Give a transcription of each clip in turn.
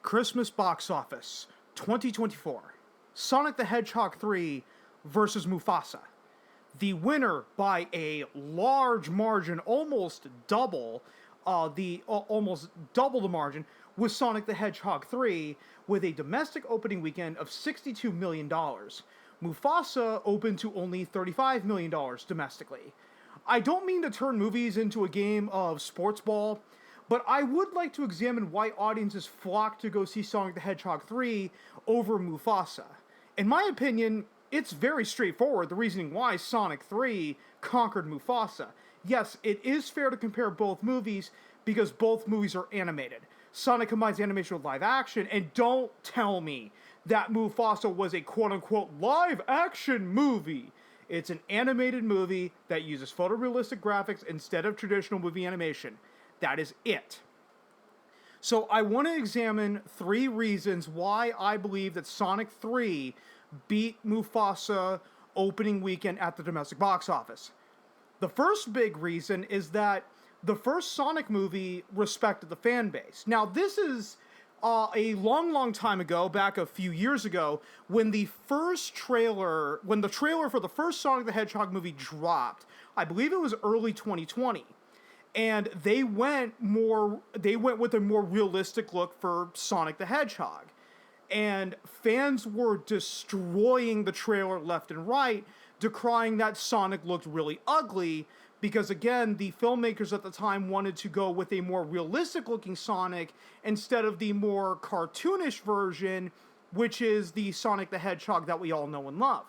Christmas box office 2024. Sonic the Hedgehog 3 versus Mufasa. The winner by a large margin, almost double the margin, was Sonic the Hedgehog 3 with a domestic opening weekend of $62 million. Mufasa opened to only $35 million domestically. I don't mean to turn movies into a game of sports ball, but I would like to examine why audiences flock to go see Sonic the Hedgehog 3 over Mufasa. In my opinion, it's very straightforward, the reasoning why Sonic 3 conquered Mufasa. Yes, it is fair to compare both movies because both movies are animated. Sonic combines animation with live action, and don't tell me that Mufasa was a quote-unquote live-action movie. It's an animated movie that uses photorealistic graphics instead of traditional movie animation. That is it. So I want to examine 3 reasons why I believe that Sonic 3 beat Mufasa opening weekend at the domestic box office. The first big reason is that the first Sonic movie respected the fan base. Now, this is a long time ago, back a few years ago, when the trailer for the first Sonic the Hedgehog movie dropped. I believe it was early 2020. And they went with a more realistic look for Sonic the Hedgehog. And fans were destroying the trailer left and right, decrying that Sonic looked really ugly, because again, the filmmakers at the time wanted to go with a more realistic looking Sonic instead of the more cartoonish version, which is the Sonic the Hedgehog that we all know and love.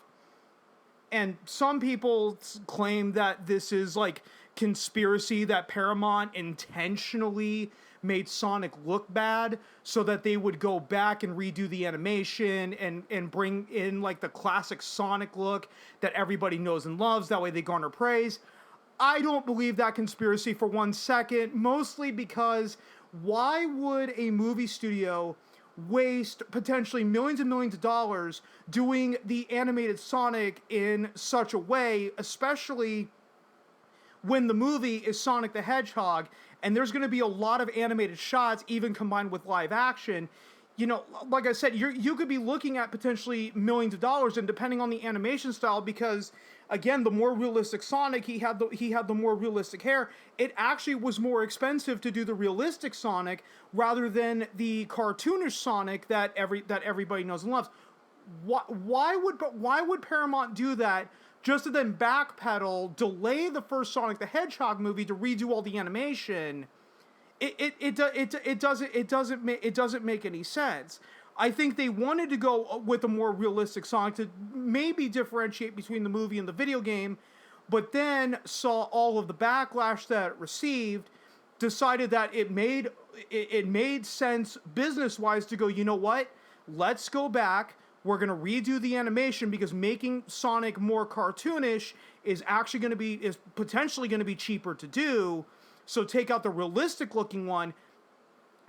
And some people claim that this is like conspiracy, that Paramount intentionally made Sonic look bad so that they would go back and redo the animation and bring in like the classic Sonic look that everybody knows and loves. That way they garner praise. I don't believe that conspiracy for 1 second, mostly because why would a movie studio waste potentially millions and millions of dollars doing the animated Sonic in such a way, especially when the movie is Sonic the Hedgehog, and there's going to be a lot of animated shots, even combined with live action. You know, like I said, you could be looking at potentially millions of dollars, and depending on the animation style, because again, the more realistic Sonic, he had the more realistic hair. It actually was more expensive to do the realistic Sonic rather than the cartoonish Sonic that everybody knows and loves. Why would Paramount do that? Just to then backpedal, delay the first Sonic the Hedgehog movie to redo all the animation. It doesn't make any sense. I think they wanted to go with a more realistic Sonic to maybe differentiate between the movie and the video game, but then saw all of the backlash that it received, decided that it made sense business-wise to go, you know what? Let's go back. We're going to redo the animation because making Sonic more cartoonish is potentially going to be cheaper to do. So take out the realistic looking one.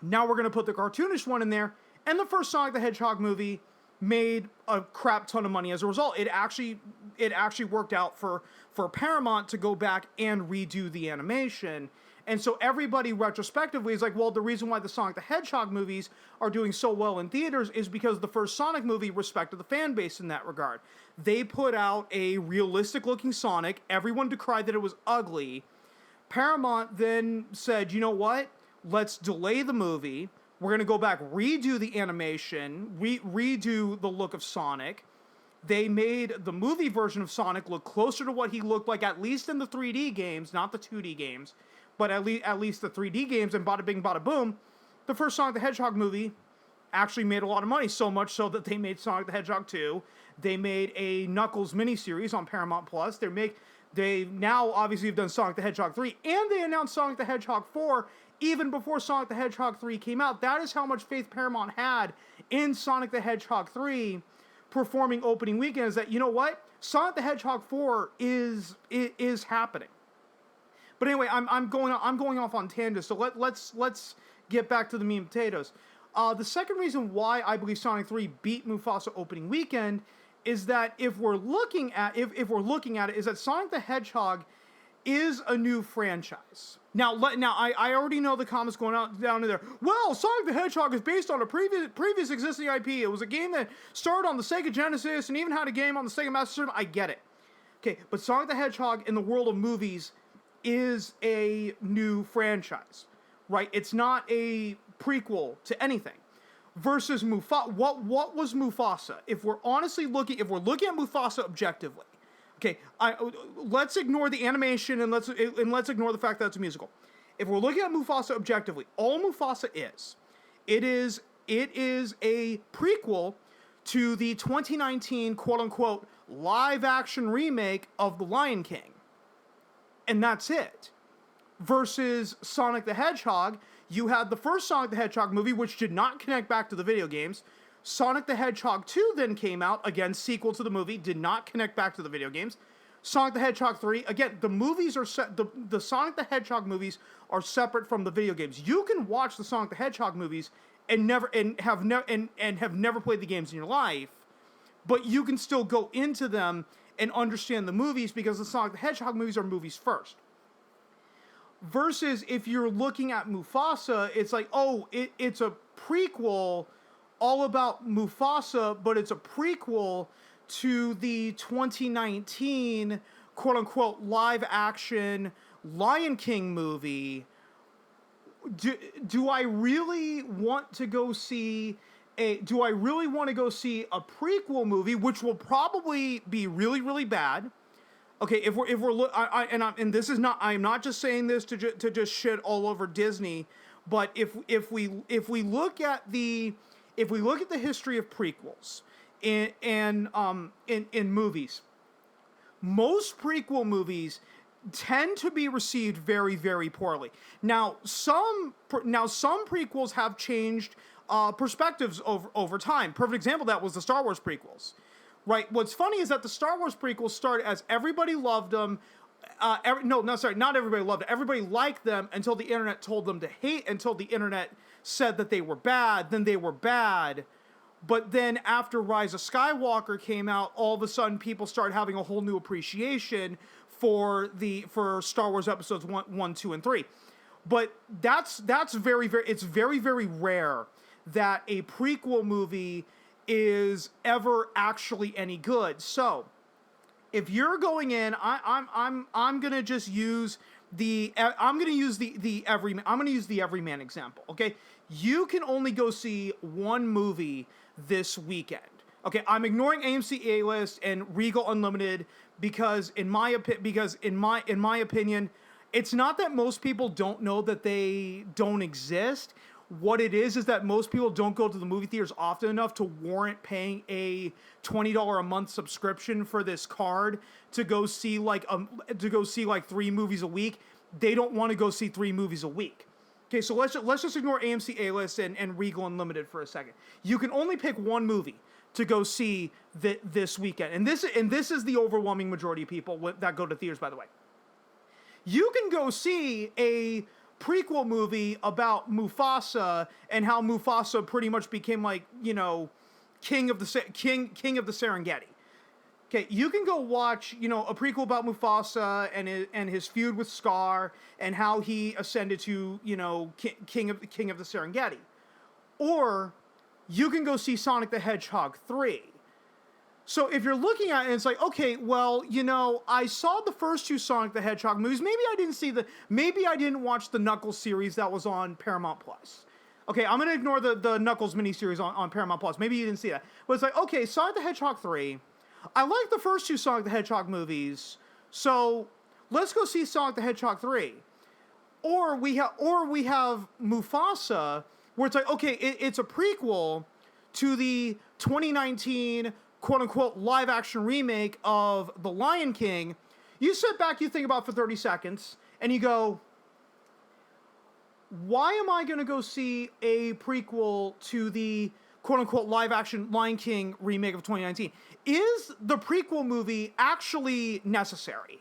Now we're going to put the cartoonish one in there. And the first Sonic the Hedgehog movie made a crap ton of money as a result. It actually worked out for Paramount to go back and redo the animation. And so everybody retrospectively is like, well, the reason why the Sonic the Hedgehog movies are doing so well in theaters is because the first Sonic movie respected the fan base in that regard. They put out a realistic-looking Sonic. Everyone decried that it was ugly. Paramount then said, you know what? Let's delay the movie. We're going to go back, redo the animation, redo the look of Sonic. They made the movie version of Sonic look closer to what he looked like, at least in the 3D games, not the 2D games. But at least the 3D games, and bada bing, bada boom, the first Sonic the Hedgehog movie actually made a lot of money, so much so that they made Sonic the Hedgehog 2. They made a Knuckles miniseries on Paramount Plus. They now obviously have done Sonic the Hedgehog 3, and they announced Sonic the Hedgehog 4 even before Sonic the Hedgehog 3 came out. That is how much faith Paramount had in Sonic the Hedgehog 3 performing opening weekend, is that, you know what? Sonic the Hedgehog 4 is happening. But anyway, I'm going off on tangents. So let's get back to the meat and potatoes. The second reason why I believe Sonic 3 beat Mufasa opening weekend is that if we're looking at it, is that Sonic the Hedgehog is a new franchise. I already know the comments going out down in there. Well, Sonic the Hedgehog is based on a previous existing IP. It was a game that started on the Sega Genesis and even had a game on the Sega Master System. I get it. Okay, but Sonic the Hedgehog in the world of movies is a new franchise, right? It's not a prequel to anything. Versus Mufasa, what was Mufasa? If we're looking at Mufasa objectively, okay, let's ignore the animation and let's ignore the fact that it's a musical. If we're looking at Mufasa objectively, all Mufasa is, it is a prequel to the 2019 quote unquote live action remake of The Lion King, and that's it. Versus Sonic the Hedgehog, you had the first Sonic the Hedgehog movie, which did not connect back to the video games. Sonic the Hedgehog 2 then came out, again, sequel to the movie, did not connect back to the video games. Sonic the Hedgehog 3, again, the movies are the Sonic the Hedgehog movies are separate from the video games. You can watch the Sonic the Hedgehog movies and have never played the games in your life, but you can still go into them and understand the movies because the Sonic the Hedgehog movies are movies first. Versus if you're looking at Mufasa, it's like, it's a prequel all about Mufasa, but it's a prequel to the 2019 quote-unquote live-action Lion King movie. Do I really want to go see a prequel movie, which will probably be really, really bad? Okay, I'm not just saying this to just shit all over Disney, but if we look at the history of prequels in movies, most prequel movies tend to be received very, very poorly. Now some prequels have changed perspectives over time. Perfect example of that was the Star Wars prequels. Right. What's funny is that the Star Wars prequels started as everybody loved them. Not everybody loved it. Everybody liked them until the internet told them to hate, until the internet said that they were bad. Then they were bad. But then after Rise of Skywalker came out, all of a sudden people started having a whole new appreciation for Star Wars episodes 1, 2, and 3. But that's very, very, it's very, very rare that a prequel movie is ever actually any good. So if you're going in, I'm gonna just use the everyman example. Okay, you can only go see one movie this weekend. Okay, I'm ignoring AMC A-List and Regal Unlimited because in my opinion, it's not that most people don't know that they don't exist. What it is that most people don't go to the movie theaters often enough to warrant paying a $20 a month subscription for this card to go see like 3 movies a week. They don't want to go see 3 movies a week. Okay, so let's just ignore AMC A-List and Regal Unlimited for a second. You can only pick one movie to go see this weekend, and this is the overwhelming majority of people that go to theaters. By the way, you can go see a prequel movie about Mufasa and how Mufasa pretty much became king of the Serengeti. Okay, you can go watch a prequel about Mufasa and his feud with Scar and how he ascended to king of the Serengeti, or you can go see Sonic the Hedgehog 3. So if you're looking at it, it's like, okay, well, I saw the first 2 Sonic the Hedgehog movies. Maybe I didn't watch the Knuckles series that was on Paramount Plus. Okay, I'm going to ignore the Knuckles miniseries on Paramount Plus. Maybe you didn't see that. But it's like, okay, Sonic the Hedgehog 3. I like the first 2 Sonic the Hedgehog movies. So let's go see Sonic the Hedgehog 3. Or we have Mufasa, where it's like, okay, it's a prequel to the 2019 quote-unquote live-action remake of The Lion King. You sit back, you think about it for 30 seconds, and you go, why am I going to go see a prequel to the quote-unquote live-action Lion King remake of 2019? Is the prequel movie actually necessary?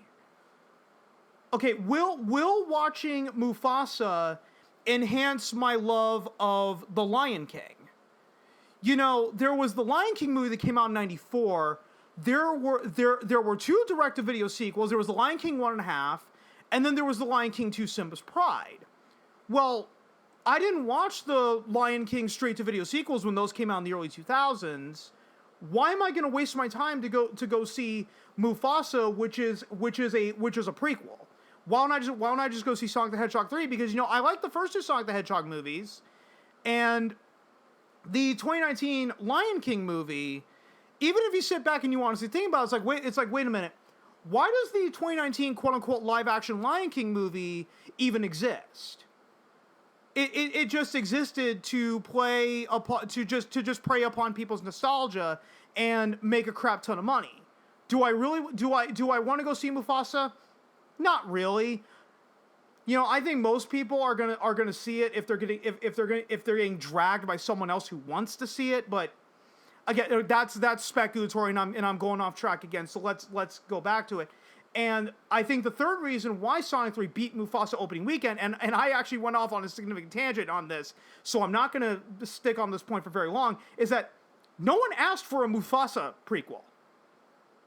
Okay, will watching Mufasa enhance my love of The Lion King? There was the Lion King movie that came out in 94. There were 2 direct-to-video sequels. There was The Lion King 1.5, And then there was The Lion King 2: Simba's Pride. Well, I didn't watch the Lion King straight-to-video sequels when those came out in the early 2000s. Why am I going to waste my time to go see Mufasa, which is a prequel? Why don't I just go see Sonic the Hedgehog 3? Because, you know, I like the first two Sonic the Hedgehog movies, and the 2019 Lion King movie, even if you sit back and you honestly think about it, it's like, wait a minute. Why does the 2019 quote-unquote live-action Lion King movie even exist? It just existed to play upon, to just prey upon people's nostalgia and make a crap ton of money. Do I want to go see Mufasa? Not really. You know, I think most people are gonna see it if they're getting dragged by someone else who wants to see it. But again, that's speculatory, and I'm going off track again. So let's go back to it. And I think the third reason why Sonic 3 beat Mufasa opening weekend, and I actually went off on a significant tangent on this, so I'm not going to stick on this point for very long, is that no one asked for a Mufasa prequel.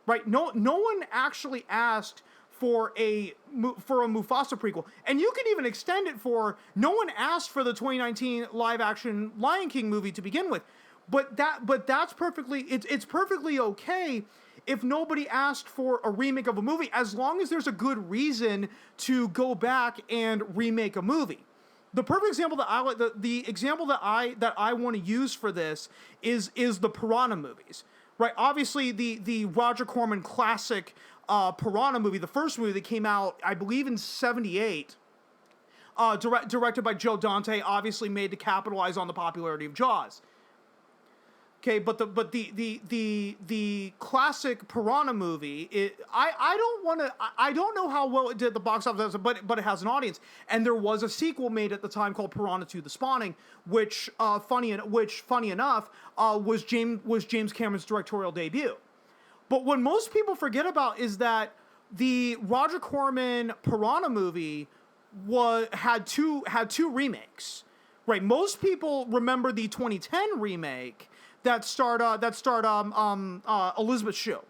Right? No one actually asked for a Mufasa prequel. And you can even extend it for, no one asked for the 2019 live-action Lion King movie to begin with. But that's perfectly, it's perfectly okay if nobody asked for a remake of a movie, as long as there's a good reason to go back and remake a movie. The perfect example that I like, the example that I want to use for this is the Piranha movies, right? Obviously, the Roger Corman classic Piranha movie, the first movie that came out, I believe, in '78, directed by Joe Dante, obviously made to capitalize on the popularity of Jaws. Okay, but the classic Piranha movie, I don't know how well it did at the box office, but it has an audience, and there was a sequel made at the time called Piranha 2: The Spawning, which funny enough was James Cameron's directorial debut. But what most people forget about is that the Roger Corman Piranha movie had two remakes, right? Most people remember the 2010 remake that starred Elizabeth Shue,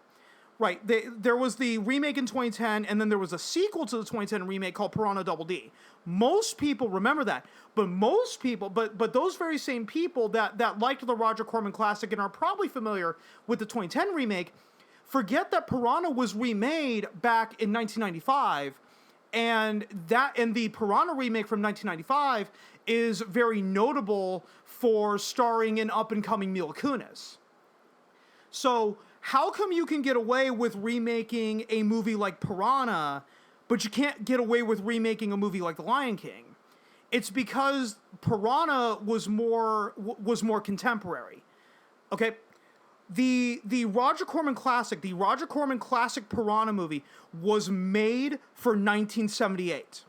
right? There was the remake in 2010, and then there was a sequel to the 2010 remake called Piranha Double D. Most people remember that, but those very same people that liked the Roger Corman classic and are probably familiar with the 2010 remake forget that Piranha was remade back in 1995, and the Piranha remake from 1995 is very notable for starring an up-and-coming Mila Kunis. So how come you can get away with remaking a movie like Piranha, but you can't get away with remaking a movie like The Lion King? It's because Piranha was more contemporary. Okay? The Roger Corman classic Piranha movie was made for 1978.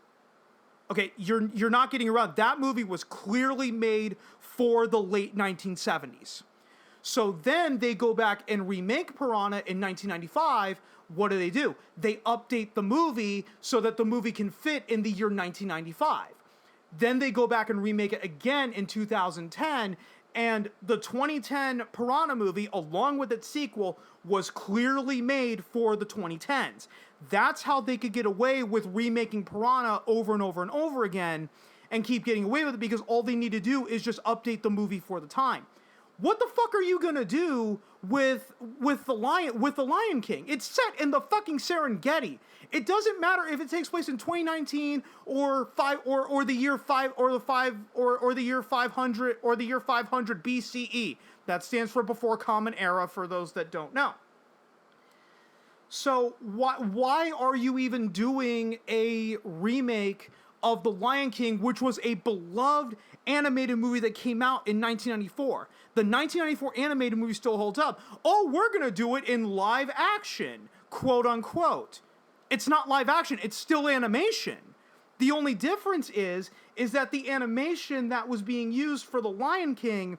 Okay, you're not getting around. That movie was clearly made for the late 1970s. So then they go back and remake Piranha in 1995. What do? They update the movie so that the movie can fit in the year 1995. Then they go back and remake it again in 2010, and the 2010 Piranha movie, along with its sequel, was clearly made for the 2010s. That's how they could get away with remaking Piranha over and over and over again and keep getting away with it, because all they need to do is just update the movie for the time. What the fuck are you gonna do with the Lion King? It's set in the fucking Serengeti. It doesn't matter if it takes place in 2019 or the year 500 BCE. That stands for Before Common Era for those that don't know. So why are you even doing a remake of The Lion King, which was a beloved animated movie that came out in 1994? The 1994 animated movie still holds up. Oh, we're going to do it in live action, quote unquote. It's not live action, it's still animation. The only difference is that the animation that was being used for The Lion King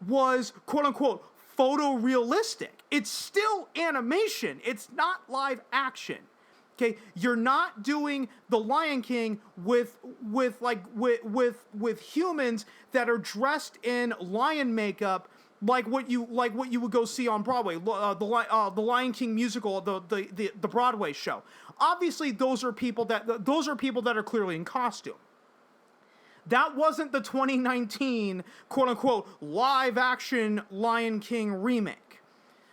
was, quote unquote, photorealistic. It's still animation. It's not live action. Okay, you're not doing The Lion King with humans that are dressed in lion makeup like what you would go see on Broadway, the Lion King musical, the Broadway show. Obviously, those are people that are clearly in costume. That wasn't the 2019 quote unquote live action Lion King remake.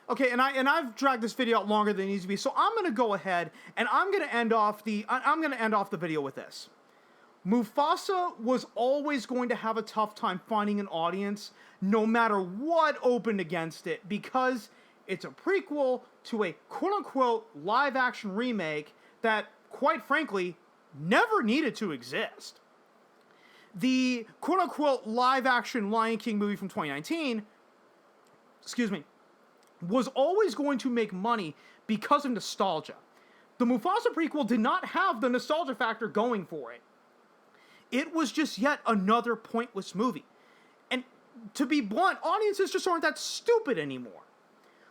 Okay, and I've dragged this video out longer than it needs to be, so I'm gonna go ahead and I'm gonna end off the video with this. Mufasa was always going to have a tough time finding an audience, no matter what opened against it, because it's a prequel to a quote-unquote live-action remake that, quite frankly, never needed to exist. The quote-unquote live-action Lion King movie from 2019, was always going to make money because of nostalgia. The Mufasa prequel did not have the nostalgia factor going for it. It was just yet another pointless movie. And to be blunt, audiences just aren't that stupid anymore.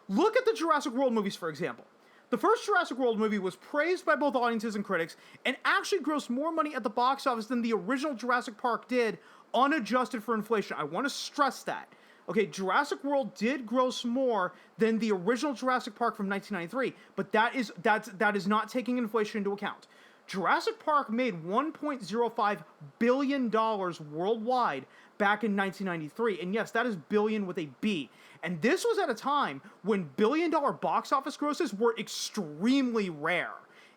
Look at the Jurassic World movies, for example. The first Jurassic World movie was praised by both audiences and critics, and actually grossed more money at the box office than the original Jurassic Park did, unadjusted for inflation. I want to stress that. Okay, Jurassic World did gross more than the original Jurassic Park from 1993, but that is not taking inflation into account. Jurassic Park made $1.05 billion worldwide back in 1993. And yes, that is billion with a B. And this was at a time when billion-dollar box office grosses were extremely rare.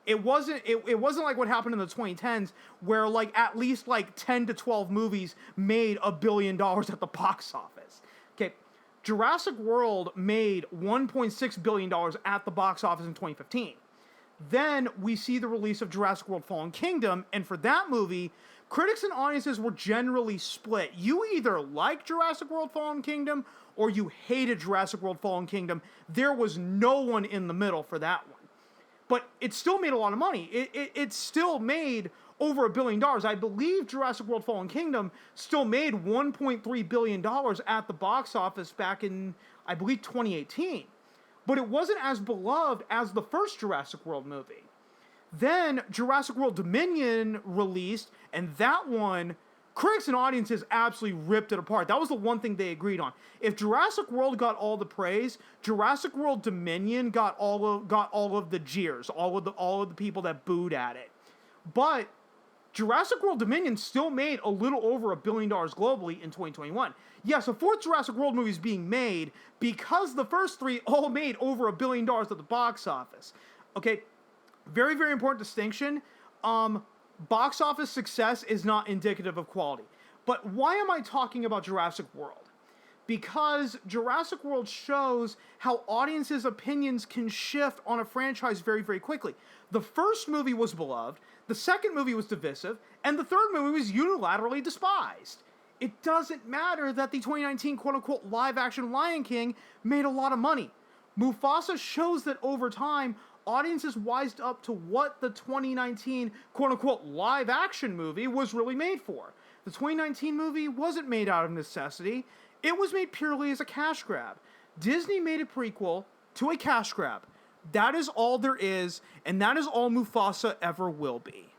It wasn't like what happened in the 2010s, where at least 10 to 12 movies made $1 billion at the box office. Okay, Jurassic World made $1.6 billion at the box office in 2015. Then we see the release of Jurassic World Fallen Kingdom, and for that movie, critics and audiences were generally split. You either liked Jurassic World Fallen Kingdom, or you hated Jurassic World Fallen Kingdom. There was no one in the middle for that one. But it still made a lot of money. It still made over $1 billion. I believe Jurassic World Fallen Kingdom still made $1.3 billion at the box office back in, I believe, 2018. But it wasn't as beloved as the first Jurassic World movie. Then Jurassic World Dominion released, and that one, critics and audiences absolutely ripped it apart. That was the one thing they agreed on. If Jurassic World got all the praise, Jurassic World Dominion got all of the jeers, all of the people that booed at it. But Jurassic World Dominion still made a little over $1 billion globally in 2021. Yes, a fourth Jurassic World movie is being made because the first three all made over $1 billion at the box office. Okay, very, very important distinction. Box office success is not indicative of quality. But why am I talking about Jurassic World? Because Jurassic World shows how audiences' opinions can shift on a franchise very, very quickly. The first movie was beloved, the second movie was divisive, and the third movie was unilaterally despised. It doesn't matter that the 2019 quote-unquote live-action Lion King made a lot of money. Mufasa shows that over time, audiences wised up to what the 2019 quote-unquote live-action movie was really made for. The 2019 movie wasn't made out of necessity. It was made purely as a cash grab. Disney made a prequel to a cash grab. That is all there is, and that is all Mufasa ever will be.